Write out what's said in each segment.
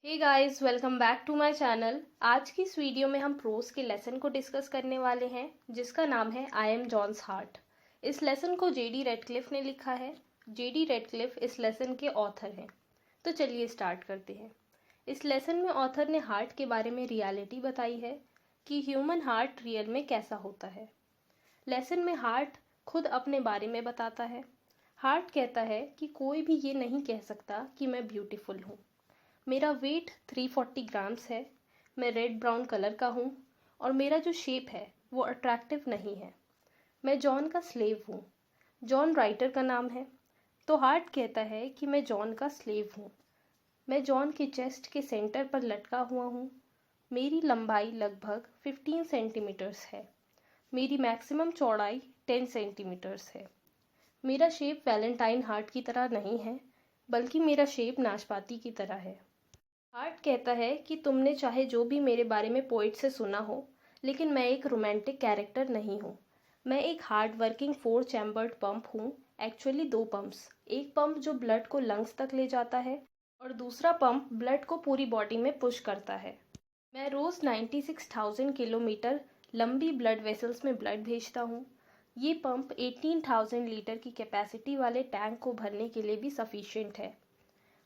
Hey guys, welcome back to my channel. आज की इस वीडियो में हम प्रोज के लेसन को डिस्कस करने वाले हैं जिसका नाम है आई एम जॉन्स हार्ट। इस लेसन को जेडी रेडक्लिफ ने लिखा है। जेडी रेडक्लिफ इस लेसन के ऑथर हैं। तो चलिए स्टार्ट करते हैं। इस लेसन में ऑथर ने हार्ट के बारे में रियलिटी बताई है कि ह्यूमन हार्ट रियल में कैसा होता है। लेसन में हार्ट खुद अपने बारे में बताता है। हार्ट कहता है कि कोई भी ये नहीं कह सकता कि मैं ब्यूटीफुल हूँ। मेरा वेट 340 ग्राम्स है। मैं रेड ब्राउन कलर का हूँ और मेरा जो शेप है वो अट्रैक्टिव नहीं है। मैं जॉन का स्लेव हूँ। जॉन राइटर का नाम है। तो हार्ट कहता है कि मैं जॉन का स्लेव हूँ। मैं जॉन के चेस्ट के सेंटर पर लटका हुआ हूँ। मेरी लंबाई लगभग 15 सेंटीमीटर्स है। मेरी मैक्सिमम चौड़ाई 10 सेंटीमीटर्स है। मेरा शेप वैलेंटाइन हार्ट की तरह नहीं है, बल्कि मेरा शेप नाशपाती की तरह है। हार्ट कहता है कि तुमने चाहे जो भी मेरे बारे में पोइट से सुना हो, लेकिन मैं एक रोमांटिक कैरेक्टर नहीं हूँ। मैं एक हार्ड वर्किंग 4 चैम्बर्ड पंप हूँ। एक्चुअली 2 पंप्स, एक पंप जो ब्लड को लंग्स तक ले जाता है और दूसरा पंप ब्लड को पूरी बॉडी में पुश करता है। मैं रोज़ 96,000 किलोमीटर लंबी ब्लड वेसल्स में ब्लड भेजता हूँ। ये पंप 18,000 लीटर की कैपेसिटी वाले टैंक को भरने के लिए भी सफिशिएंट है।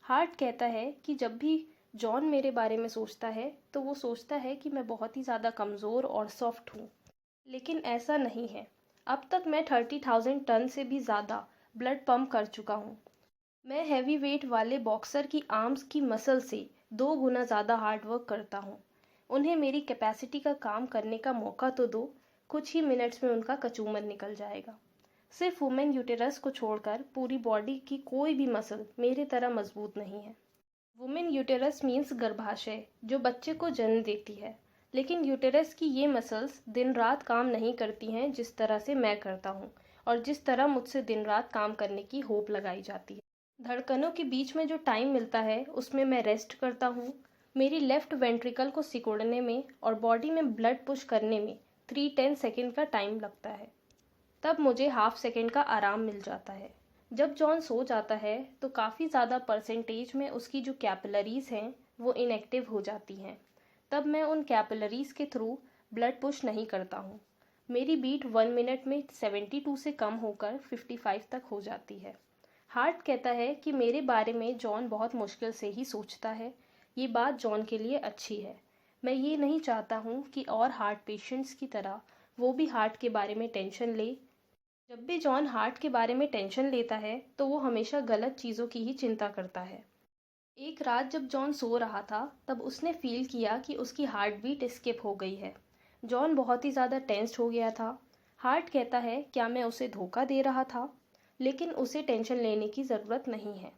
हार्ट कहता है कि जब भी जॉन मेरे बारे में सोचता है तो वो सोचता है कि मैं बहुत ही ज़्यादा कमज़ोर और सॉफ्ट हूँ, लेकिन ऐसा नहीं है। अब तक मैं 30,000 टन से भी ज़्यादा ब्लड पंप कर चुका हूँ। मैं हैवी वेट वाले बॉक्सर की आर्म्स की मसल से 2 गुना ज़्यादा हार्ड वर्क करता हूँ। उन्हें मेरी कैपेसिटी का काम करने का मौका तो दो, कुछ ही मिनट्स में उनका कचूमर निकल जाएगा। सिर्फ वुमेन यूटेरस को छोड़कर पूरी बॉडी की कोई भी मसल मेरे तरह मजबूत नहीं है। वुमेन यूटेरस मीन्स गर्भाशय, जो बच्चे को जन्म देती है। लेकिन यूटेरस की ये मसल्स दिन रात काम नहीं करती हैं जिस तरह से मैं करता हूँ और जिस तरह मुझसे दिन रात काम करने की होप लगाई जाती है। धड़कनों के बीच में जो टाइम मिलता है उसमें मैं रेस्ट करता हूँ। मेरी लेफ्ट वेंट्रिकल को सिकुड़ने में और बॉडी में ब्लड पुश करने में 3-10 सेकेंड का टाइम लगता है। तब मुझे हाफ सेकेंड का आराम मिल जाता है। जब जॉन सो जाता है तो काफ़ी ज़्यादा परसेंटेज में उसकी जो कैपिलरीज़ हैं वो इनएक्टिव हो जाती हैं। तब मैं उन कैपिलरीज़ के थ्रू ब्लड पुश नहीं करता हूँ। मेरी बीट 1 मिनट में 72 से कम होकर 55 तक हो जाती है। हार्ट कहता है कि मेरे बारे में जॉन बहुत मुश्किल से ही सोचता है। ये बात जॉन के लिए अच्छी है। मैं ये नहीं चाहता हूँ कि और हार्ट पेशेंट्स की तरह वो भी हार्ट के बारे में टेंशन ले। जब भी जॉन हार्ट के बारे में टेंशन लेता है तो वो हमेशा गलत चीज़ों की ही चिंता करता है। एक रात जब जॉन सो रहा था तब उसने फील किया कि उसकी हार्ट बीट स्किप हो गई है। जॉन बहुत ही ज़्यादा टेंस्ड हो गया था। हार्ट कहता है, क्या मैं उसे धोखा दे रहा था? लेकिन उसे टेंशन लेने की ज़रूरत नहीं है।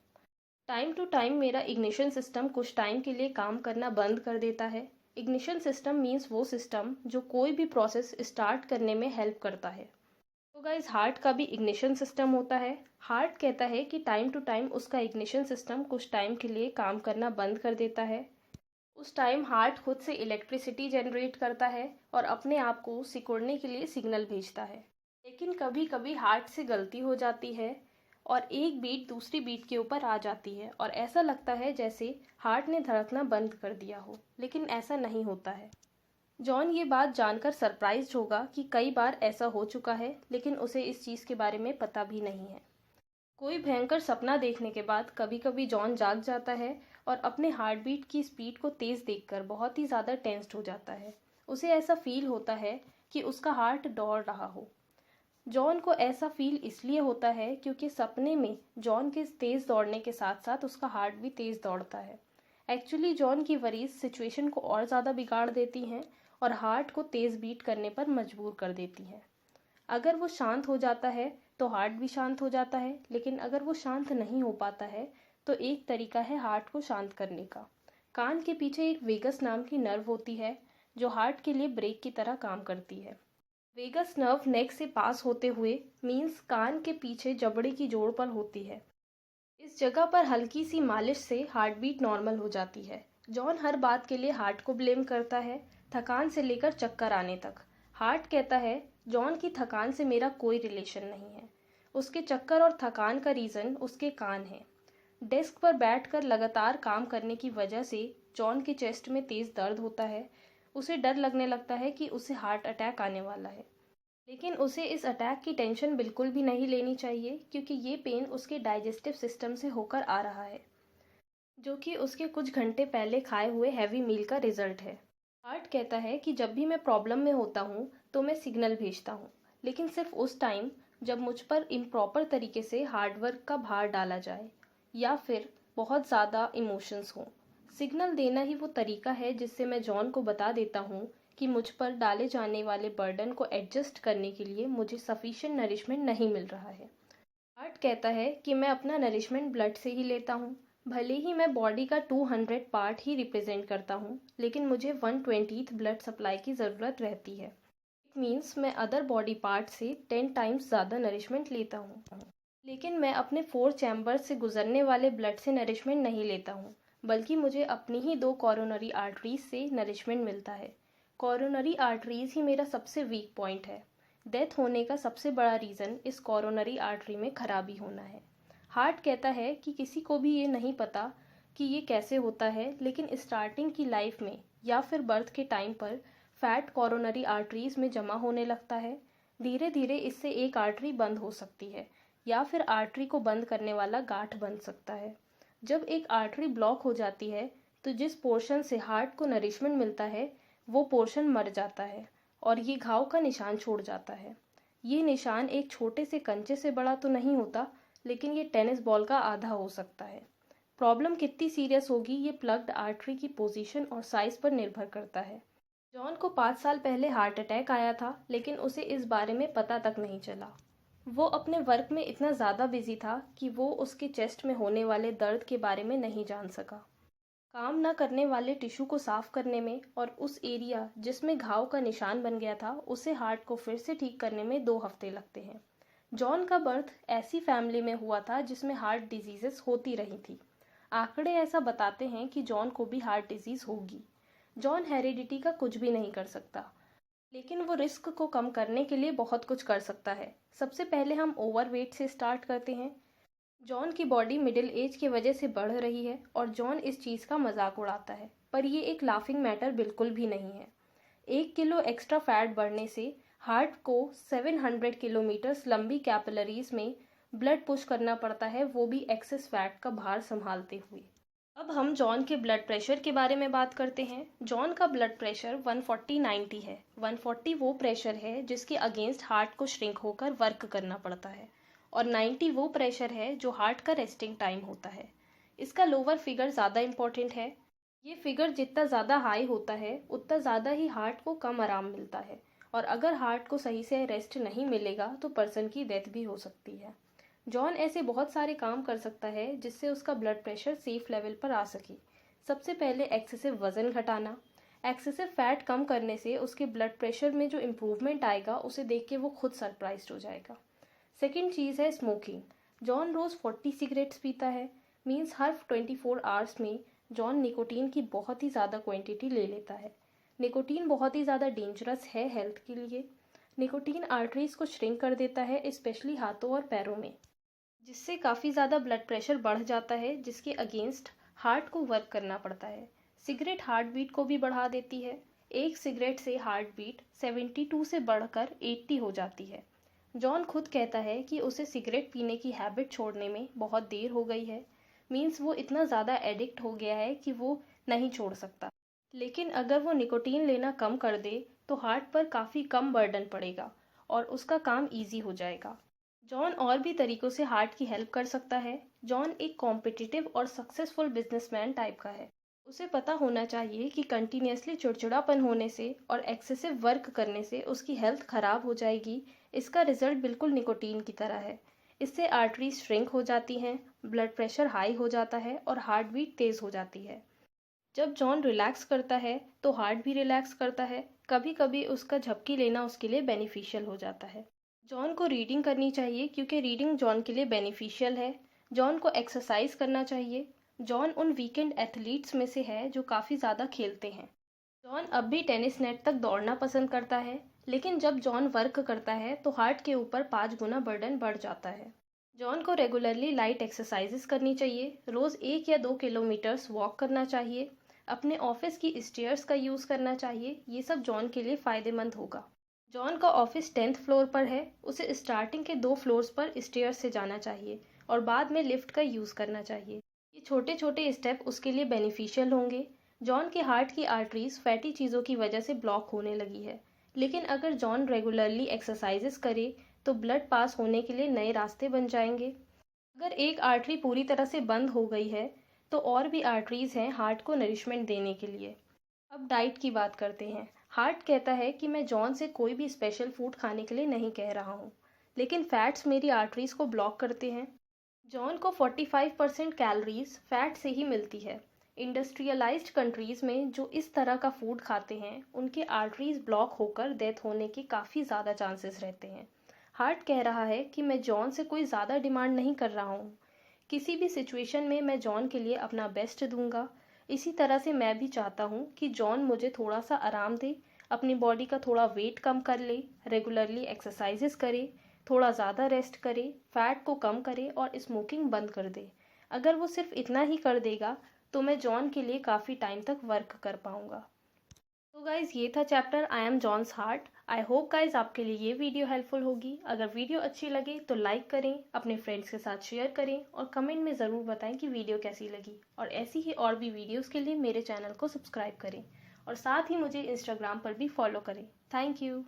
टाइम टू टाइम मेरा इग्निशन सिस्टम कुछ टाइम के लिए काम करना बंद कर देता है। इग्निशन सिस्टम मीन्स वो सिस्टम जो कोई भी प्रोसेस स्टार्ट करने में हेल्प करता है। तो गाइस, हार्ट का भी इग्निशन सिस्टम होता है। हार्ट कहता है कि टाइम टू टाइम उसका इग्निशन सिस्टम कुछ टाइम के लिए काम करना बंद कर देता है। उस टाइम हार्ट खुद से इलेक्ट्रिसिटी जनरेट करता है और अपने आप को सिकुड़ने के लिए सिग्नल भेजता है। लेकिन कभी कभी हार्ट से गलती हो जाती है और एक बीट दूसरी बीट के ऊपर आ जाती है और ऐसा लगता है जैसे हार्ट ने धड़कना बंद कर दिया हो, लेकिन ऐसा नहीं होता है। जॉन ये बात जानकर सरप्राइज्ड होगा कि कई बार ऐसा हो चुका है, लेकिन उसे इस चीज़ के बारे में पता भी नहीं है। कोई भयंकर सपना देखने के बाद कभी कभी जॉन जाग जाता है और अपने हार्ट बीट की स्पीड को तेज़ देखकर बहुत ही ज़्यादा टेंस्ड हो जाता है। उसे ऐसा फील होता है कि उसका हार्ट दौड़ रहा हो। जॉन को ऐसा फील इसलिए होता है क्योंकि सपने में जॉन के तेज़ दौड़ने के साथ साथ उसका हार्ट भी तेज़ दौड़ता है। एक्चुअली जॉन की वरीज सिचुएशन को और ज़्यादा बिगाड़ देती हैं और हार्ट को तेज़ बीट करने पर मजबूर कर देती हैं। अगर वो शांत हो जाता है तो हार्ट भी शांत हो जाता है, लेकिन अगर वो शांत नहीं हो पाता है तो एक तरीका है हार्ट को शांत करने का। कान के पीछे एक वेगस नाम की नर्व होती है जो हार्ट के लिए ब्रेक की तरह काम करती है। वेगस नर्व नेक से पास होते हुए मीन्स कान के पीछे जबड़े की जोड़ पर होती है। इस जगह पर हल्की सी मालिश से हार्ट बीट नॉर्मल हो जाती है। जॉन हर बात के लिए हार्ट को ब्लेम करता है, थकान से लेकर चक्कर आने तक। हार्ट कहता है, जॉन की थकान से मेरा कोई रिलेशन नहीं है। उसके चक्कर और थकान का रीज़न उसके कान है। डेस्क पर बैठकर लगातार काम करने की वजह से जॉन के चेस्ट में तेज़ दर्द होता है। उसे डर लगने लगता है कि उसे हार्ट अटैक आने वाला है। लेकिन उसे इस अटैक की टेंशन बिल्कुल भी नहीं लेनी चाहिए, क्योंकि ये पेन उसके डाइजेस्टिव सिस्टम से होकर आ रहा है, जो कि उसके कुछ घंटे पहले खाए हुए हैवी मील का रिजल्ट है। हार्ट कहता है कि जब भी मैं प्रॉब्लम में होता हूँ तो मैं सिग्नल भेजता हूँ, लेकिन सिर्फ उस टाइम जब मुझ पर इम्प्रॉपर तरीके से हार्डवर्क का भार डाला जाए या फिर बहुत ज़्यादा इमोशंस हों। सिग्नल देना ही वो तरीका है जिससे मैं जॉन को बता देता हूँ कि मुझ पर डाले जाने वाले बर्डन को एडजस्ट करने के लिए मुझे सफिशिएंट नरिशमेंट नहीं मिल रहा है। हार्ट कहता है कि मैं अपना नरिशमेंट ब्लड से ही लेता हूँ। भले ही मैं बॉडी का 200 पार्ट ही रिप्रेजेंट करता हूँ, लेकिन मुझे 120th ब्लड सप्लाई की ज़रूरत रहती है। इट मीन्स मैं अदर बॉडी पार्ट से 10 टाइम्स ज़्यादा नरिशमेंट लेता हूँ। लेकिन मैं अपने 4 चैम्बर्स से गुजरने वाले ब्लड से नरिशमेंट नहीं लेता हूँ, बल्कि मुझे अपनी ही 2 कॉरोनरी आर्टरीज से नरिशमेंट मिलता है। कॉरोनरी आर्टरीज ही मेरा सबसे वीक पॉइंट है। डेथ होने का सबसे बड़ा रीज़न इस कॉरोनरी आर्टरी में खराबी होना है। हार्ट कहता है कि किसी को भी ये नहीं पता कि ये कैसे होता है, लेकिन स्टार्टिंग की लाइफ में या फिर बर्थ के टाइम पर फैट कॉरोनरी आर्टरीज में जमा होने लगता है। धीरे धीरे इससे एक आर्टरी बंद हो सकती है या फिर आर्टरी को बंद करने वाला गांठ बन सकता है। जब एक आर्टरी ब्लॉक हो जाती है तो जिस पोर्शन से हार्ट को नरिशमेंट मिलता है वो पोर्शन मर जाता है और ये घाव का निशान छोड़ जाता है। ये निशान एक छोटे से कंचे से बड़ा तो नहीं होता, लेकिन ये टेनिस बॉल का आधा हो सकता है। प्रॉब्लम कितनी सीरियस होगी ये प्लग्ड आर्टरी की पोजीशन और साइज पर निर्भर करता है। जॉन को 5 साल पहले हार्ट अटैक आया था, लेकिन उसे इस बारे में पता तक नहीं चला। वो अपने वर्क में इतना ज़्यादा बिजी था कि वो उसके चेस्ट में होने वाले दर्द के बारे में नहीं जान सका। काम न करने वाले टिश्यू को साफ करने में और उस एरिया जिसमें घाव का निशान बन गया था उसे हार्ट को फिर से ठीक करने में 2 हफ्ते लगते हैं। जॉन का बर्थ ऐसी फैमिली में हुआ था जिसमें हार्ट डिजीजेस होती रही थी। आंकड़े ऐसा बताते हैं कि जॉन को भी हार्ट डिजीज होगी। जॉन हेरिडिटी का कुछ भी नहीं कर सकता, लेकिन वो रिस्क को कम करने के लिए बहुत कुछ कर सकता है। सबसे पहले हम ओवरवेट से स्टार्ट करते हैं। जॉन की बॉडी मिडिल एज की वजह से बढ़ रही है और जॉन इस चीज़ का मजाक उड़ाता है, पर ये एक लाफिंग मैटर बिल्कुल भी नहीं है। 1 किलो एक्स्ट्रा फैट बढ़ने से हार्ट को 700 किलोमीटर लंबी कैपिलरीज में ब्लड पुश करना पड़ता है, वो भी एक्सेस फैट का भार संभालते हुए। अब हम जॉन के ब्लड प्रेशर के बारे में बात करते हैं। जॉन का ब्लड प्रेशर 140/90 है। 140 वो प्रेशर है जिसके अगेंस्ट हार्ट को श्रिंक होकर वर्क करना पड़ता है, और 90 वो प्रेशर है जो हार्ट का रेस्टिंग टाइम होता है। इसका लोअर फिगर ज़्यादा इम्पोर्टेंट है। ये फिगर जितना ज़्यादा हाई होता है उतना ज़्यादा ही हार्ट को कम आराम मिलता है, और अगर हार्ट को सही से रेस्ट नहीं मिलेगा तो पर्सन की डेथ भी हो सकती है। जॉन ऐसे बहुत सारे काम कर सकता है जिससे उसका ब्लड प्रेशर सेफ लेवल पर आ सके। सबसे पहले एक्सेसिव वज़न घटाना। एक्सेसिव फैट कम करने से उसके ब्लड प्रेशर में जो इम्प्रूवमेंट आएगा उसे देख के वो खुद सरप्राइज्ड हो जाएगा। सेकेंड चीज़ है स्मोकिंग। जॉन रोज़ 40 सिगरेट्स पीता है। मीन्स हर 24 आवर्स में जॉन निकोटीन की बहुत ही ज़्यादा क्वांटिटी ले लेता है। निकोटीन बहुत ही ज़्यादा डेंजरस है हेल्थ के लिए। निकोटीन आर्टरीज को श्रिंक कर देता है, स्पेशली हाथों और पैरों में, जिससे काफ़ी ज़्यादा ब्लड प्रेशर बढ़ जाता है, जिसके अगेंस्ट हार्ट को वर्क करना पड़ता है। सिगरेट हार्ट बीट को भी बढ़ा देती है। एक सिगरेट से हार्ट बीट 72 से बढ़कर 80 हो जाती है। जॉन खुद कहता है कि उसे सिगरेट पीने की हैबिट छोड़ने में बहुत देर हो गई है। मीन्स वो इतना ज़्यादा एडिक्ट हो गया है कि वो नहीं छोड़ सकता। लेकिन अगर वो निकोटीन लेना कम कर दे तो हार्ट पर काफ़ी कम बर्डन पड़ेगा और उसका काम ईजी हो जाएगा। जॉन और भी तरीकों से हार्ट की हेल्प कर सकता है। जॉन एक कॉम्पिटिटिव और सक्सेसफुल बिजनेसमैन टाइप का है। उसे पता होना चाहिए कि कंटिन्यूसली चिड़चिड़ापन होने से और एक्सेसिव वर्क करने से उसकी हेल्थ खराब हो जाएगी। इसका रिजल्ट बिल्कुल निकोटीन की तरह है। इससे आर्टरीज श्रिंक हो जाती हैं, ब्लड प्रेशर हाई हो जाता है और हार्ट बीट तेज़ हो जाती है। जब जॉन रिलैक्स करता है तो हार्ट भी रिलैक्स करता है। कभी कभी उसका झपकी लेना उसके लिए बेनिफिशियल हो जाता है। जॉन को रीडिंग करनी चाहिए क्योंकि रीडिंग जॉन के लिए बेनिफिशियल है। जॉन को एक्सरसाइज करना चाहिए। जॉन उन वीकेंड एथलीट्स में से है जो काफ़ी ज़्यादा खेलते हैं। जॉन अब भी टेनिस नेट तक दौड़ना पसंद करता है, लेकिन जब जॉन वर्क करता है तो हार्ट के ऊपर 5 गुना बर्डन बढ़ जाता है। जॉन को रेगुलरली लाइट एक्सरसाइजेस करनी चाहिए। रोज़ 1 या 2 किलोमीटर्स वॉक करना चाहिए। अपने ऑफिस की स्टेयर्स का यूज़ करना चाहिए। ये सब जॉन के लिए फ़ायदेमंद होगा। जॉन का ऑफिस 10th फ्लोर पर है। उसे स्टार्टिंग के 2 फ्लोर्स पर स्टेयर्स से जाना चाहिए और बाद में लिफ्ट का यूज़ करना चाहिए। ये छोटे छोटे स्टेप उसके लिए बेनिफिशियल होंगे। जॉन के हार्ट की आर्टरीज फैटी चीज़ों की वजह से ब्लॉक होने लगी है, लेकिन अगर जॉन रेगुलरली एक्सरसाइजेस करे तो ब्लड पास होने के लिए नए रास्ते बन जाएंगे। अगर एक आर्टरी पूरी तरह से बंद हो गई है तो और भी आर्टरीज हैं हार्ट को नरिशमेंट देने के लिए। अब डाइट की बात करते हैं। हार्ट कहता है कि मैं जॉन से कोई भी स्पेशल फूड खाने के लिए नहीं कह रहा हूँ, लेकिन फैट्स मेरी आर्टरीज को ब्लॉक करते हैं। जॉन को 45% कैलोरीज फैट से ही मिलती है। इंडस्ट्रियलाइज्ड कंट्रीज़ में जो इस तरह का फूड खाते हैं उनके आर्टरीज ब्लॉक होकर डेथ होने के काफ़ी ज़्यादा चांसेस रहते हैं। हार्ट कह रहा है कि मैं जॉन से कोई ज़्यादा डिमांड नहीं कर रहा हूँ। किसी भी सिचुएशन में मैं जॉन के लिए अपना बेस्ट दूंगा। इसी तरह से मैं भी चाहता हूँ कि जॉन मुझे थोड़ा सा आराम दे, अपनी बॉडी का थोड़ा वेट कम कर ले, रेगुलरली एक्सरसाइजेस करे, थोड़ा ज़्यादा रेस्ट करे, फैट को कम करे और स्मोकिंग बंद कर दे। अगर वो सिर्फ इतना ही कर देगा तो मैं जॉन के लिए काफ़ी टाइम तक वर्क कर पाऊँगा। तो गाइज़ ये था chapter I am John's heart. I hope guys आपके लिए ये वीडियो हेल्पफुल होगी। अगर वीडियो अच्छी लगे तो लाइक करें, अपने फ्रेंड्स के साथ शेयर करें और कमेंट में ज़रूर बताएं कि वीडियो कैसी लगी। और ऐसी ही और भी वीडियोस के लिए मेरे चैनल को सब्सक्राइब करें और साथ ही मुझे इंस्टाग्राम पर भी फॉलो करें। Thank you.